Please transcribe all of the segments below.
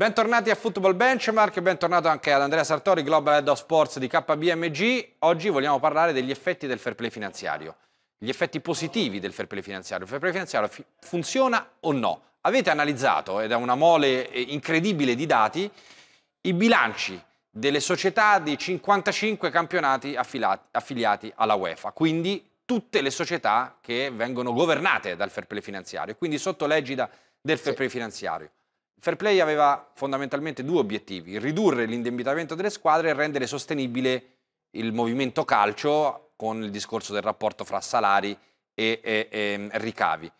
Bentornati a Football Benchmark e bentornato anche ad Andrea Sartori, Global Head of Sports di KBMG. Oggi vogliamo parlare degli effetti del fair play finanziario, gli effetti positivi del fair play finanziario. Il fair play finanziario funziona o no? Avete analizzato, ed è una mole incredibile di dati, i bilanci delle società di 55 campionati affiliati alla UEFA, quindi tutte le società che vengono governate dal fair play finanziario, quindi sotto l'egida del fair play finanziario. Il fair play aveva fondamentalmente due obiettivi: ridurre l'indebitamento delle squadre e rendere sostenibile il movimento calcio con il discorso del rapporto fra salari e ricavi.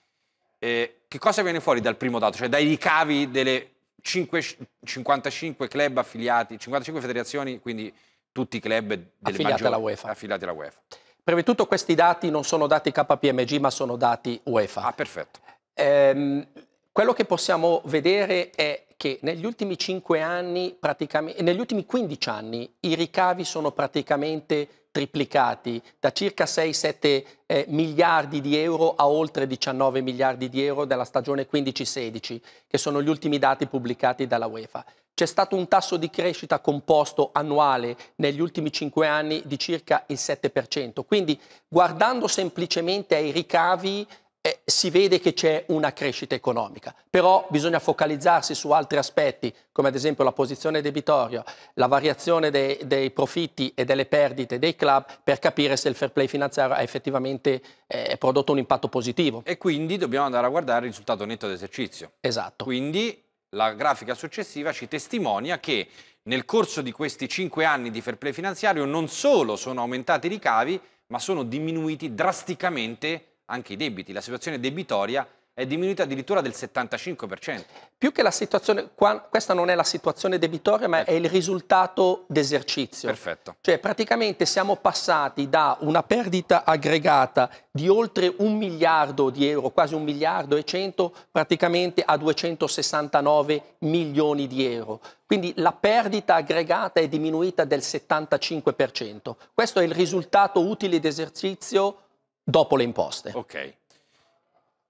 Che cosa viene fuori dal primo dato? Cioè dai ricavi delle 55 club affiliati, 55 federazioni, quindi tutti i club delle affiliati alla UEFA. Affiliati alla UEFA. Prima di tutto questi dati non sono dati KPMG ma sono dati UEFA. Ah, perfetto. Quello che possiamo vedere è che negli ultimi 5 anni, negli ultimi 15 anni, i ricavi sono praticamente triplicati, da circa 6-7 miliardi di euro a oltre 19 miliardi di euro della stagione 15-16, che sono gli ultimi dati pubblicati dalla UEFA. C'è stato un tasso di crescita composto annuale negli ultimi 5 anni di circa il 7%. Quindi, guardando semplicemente ai ricavi, si vede che c'è una crescita economica, però bisogna focalizzarsi su altri aspetti, come ad esempio la posizione debitoria, la variazione dei profitti e delle perdite dei club, per capire se il fair play finanziario ha effettivamente prodotto un impatto positivo. E quindi dobbiamo andare a guardare il risultato netto d'esercizio. Esatto. Quindi la grafica successiva ci testimonia che nel corso di questi 5 anni di fair play finanziario non solo sono aumentati i ricavi, ma sono diminuiti drasticamente anche i debiti. La situazione debitoria è diminuita addirittura del 75%. Più che la situazione, questa non è la situazione debitoria, ma è il risultato d'esercizio. Perfetto. Cioè praticamente siamo passati da una perdita aggregata di oltre 1 miliardo di euro, quasi 1 miliardo e 100, praticamente a 269 milioni di euro. Quindi la perdita aggregata è diminuita del 75%. Questo è il risultato utile d'esercizio dopo le imposte. Ok.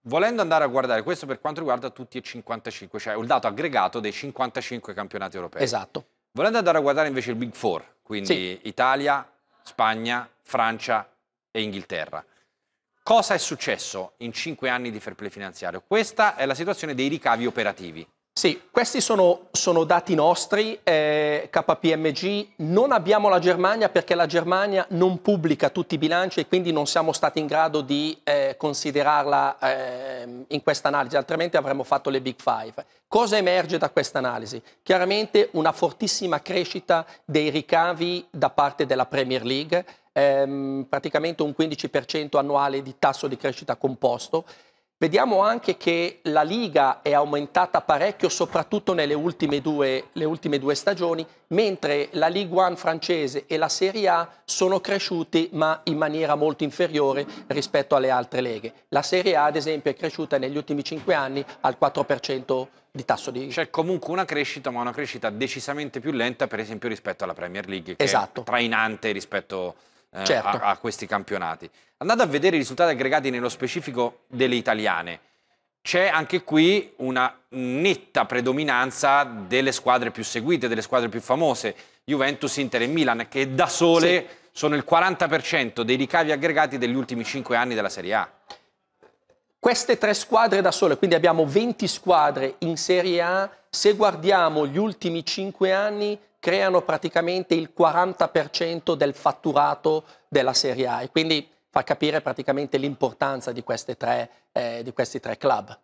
Volendo andare a guardare questo per quanto riguarda tutti e 55, cioè il dato aggregato dei 55 campionati europei. Esatto. Volendo andare a guardare invece il Big Four, quindi sì, Italia, Spagna, Francia e Inghilterra. Cosa è successo in 5 anni di fair play finanziario? Questa è la situazione dei ricavi operativi. Sì, questi sono dati nostri, KPMG. Non abbiamo la Germania perché la Germania non pubblica tutti i bilanci e quindi non siamo stati in grado di considerarla in questa analisi, altrimenti avremmo fatto le Big Five. Cosa emerge da questa analisi? Chiaramente una fortissima crescita dei ricavi da parte della Premier League, praticamente un 15% annuale di tasso di crescita composto. Vediamo anche che la Liga è aumentata parecchio, soprattutto nelle ultime due stagioni, mentre la Ligue 1 francese e la Serie A sono cresciuti, ma in maniera molto inferiore rispetto alle altre leghe. La Serie A, ad esempio, è cresciuta negli ultimi 5 anni al 4% di tasso di... C'è comunque una crescita, ma una crescita decisamente più lenta, per esempio, rispetto alla Premier League, che esatto, è trainante rispetto certo, a questi campionati. Andate a vedere i risultati aggregati nello specifico delle italiane. C'è anche qui una netta predominanza delle squadre più seguite, delle squadre più famose, Juventus, Inter e Milan, che da sole sono il 40% dei ricavi aggregati degli ultimi 5 anni della Serie A. Queste 3 squadre da sole, quindi abbiamo 20 squadre in Serie A, se guardiamo gli ultimi 5 anni creano praticamente il 40% del fatturato della Serie A e quindi fa capire praticamente l'importanza di questi tre club.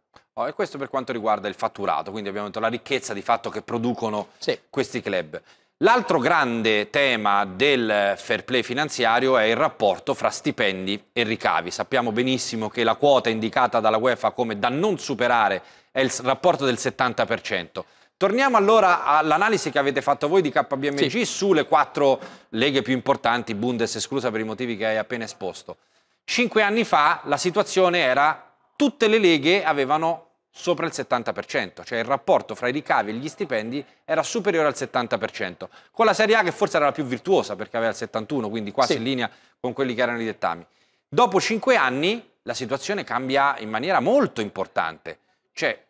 E questo per quanto riguarda il fatturato, quindi abbiamo detto la ricchezza di fatto che producono questi club. L'altro grande tema del fair play finanziario è il rapporto fra stipendi e ricavi. Sappiamo benissimo che la quota indicata dalla UEFA come da non superare è il rapporto del 70%. Torniamo allora all'analisi che avete fatto voi di KBMG sulle 4 leghe più importanti, Bundes esclusa per i motivi che hai appena esposto. 5 anni fa la situazione era tutte le leghe avevano sopra il 70%, cioè il rapporto fra i ricavi e gli stipendi era superiore al 70%, con la Serie A che forse era la più virtuosa perché aveva il 71%, quindi quasi in linea con quelli che erano i dettami. Dopo 5 anni la situazione cambia in maniera molto importante, cioè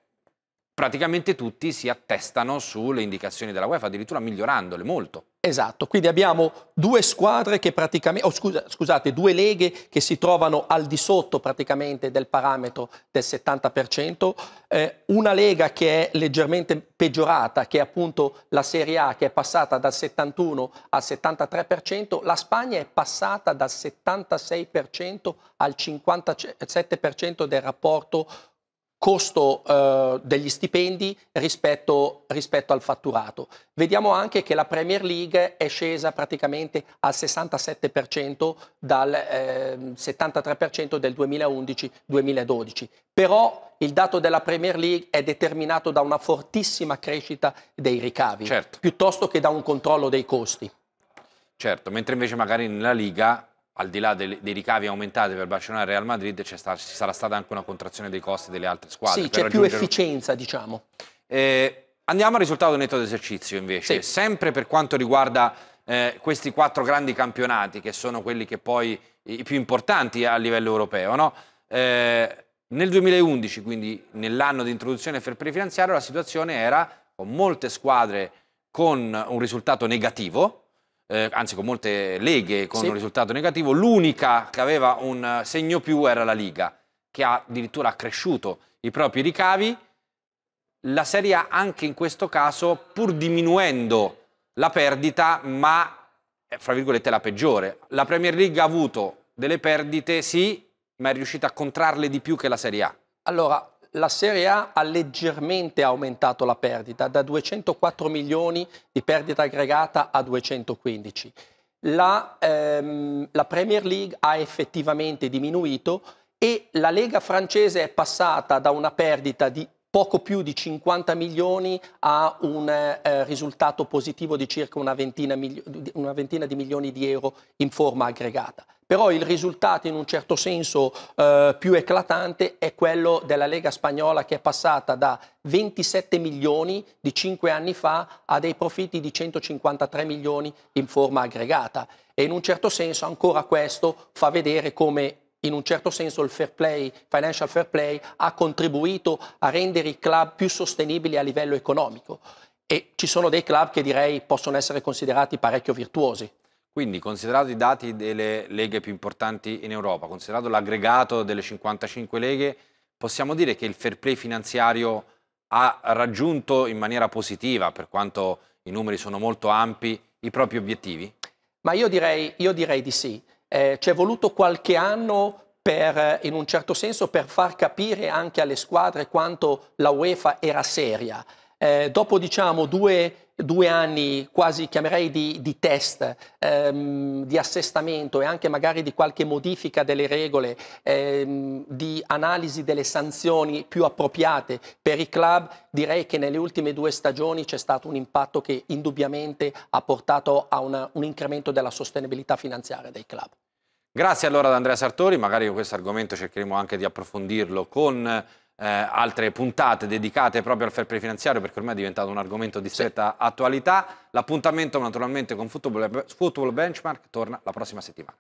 praticamente tutti si attestano sulle indicazioni della UEFA, addirittura migliorandole molto. Esatto, quindi abbiamo due squadre che praticamente, scusate, due leghe che si trovano al di sotto praticamente del parametro del 70%, una lega che è leggermente peggiorata, che è appunto la Serie A, che è passata dal 71 al 73%, la Spagna è passata dal 76% al 57% del rapporto costo degli stipendi rispetto al fatturato. Vediamo anche che la Premier League è scesa praticamente al 67% dal 73% del 2011-2012. Però il dato della Premier League è determinato da una fortissima crescita dei ricavi, certo, piuttosto che da un controllo dei costi. Certo, mentre invece magari nella Liga, al di là dei ricavi aumentati per Barcellona e Real Madrid, ci sarà stata anche una contrazione dei costi delle altre squadre. Sì, c'è più efficienza, diciamo. Andiamo al risultato netto d'esercizio invece. Sì. Sempre per quanto riguarda questi 4 grandi campionati, che sono quelli che poi i più importanti a livello europeo, no? Nel 2011, quindi nell'anno di introduzione del fair play finanziario, la situazione era con molte squadre con un risultato negativo, anzi con molte leghe con un risultato negativo. L'unica che aveva un segno più era la Liga, che ha addirittura accresciuto i propri ricavi. La Serie A anche in questo caso, pur diminuendo la perdita, ma fra virgolette la peggiore. La Premier League ha avuto delle perdite, sì, ma è riuscita a contrarle di più che la Serie A. Allora, la Serie A ha leggermente aumentato la perdita, da 204 milioni di perdita aggregata a 215. La Premier League ha effettivamente diminuito e la Lega francese è passata da una perdita di poco più di 50 milioni a un risultato positivo di circa una ventina di milioni di euro in forma aggregata. Però il risultato in un certo senso più eclatante è quello della Lega spagnola, che è passata da 27 milioni di 5 anni fa a dei profitti di 153 milioni in forma aggregata. E in un certo senso ancora questo fa vedere come in un certo senso il fair play, financial fair play, ha contribuito a rendere i club più sostenibili a livello economico. E ci sono dei club che direi possono essere considerati parecchio virtuosi. Quindi, considerato i dati delle leghe più importanti in Europa, considerato l'aggregato delle 55 leghe, possiamo dire che il fair play finanziario ha raggiunto in maniera positiva, per quanto i numeri sono molto ampi, i propri obiettivi? Ma io direi di sì. C'è voluto qualche anno in un certo senso per far capire anche alle squadre quanto la UEFA era seria. Dopo diciamo due anni quasi chiamerei di test, di assestamento e anche magari di qualche modifica delle regole, di analisi delle sanzioni più appropriate per i club, direi che nelle ultime 2 stagioni c'è stato un impatto che indubbiamente ha portato a un incremento della sostenibilità finanziaria dei club. Grazie allora ad Andrea Sartori, magari con questo argomento cercheremo anche di approfondirlo con altre puntate dedicate proprio al fair play finanziario, perché ormai è diventato un argomento di stretta attualità. L'appuntamento naturalmente con Football Benchmark torna la prossima settimana.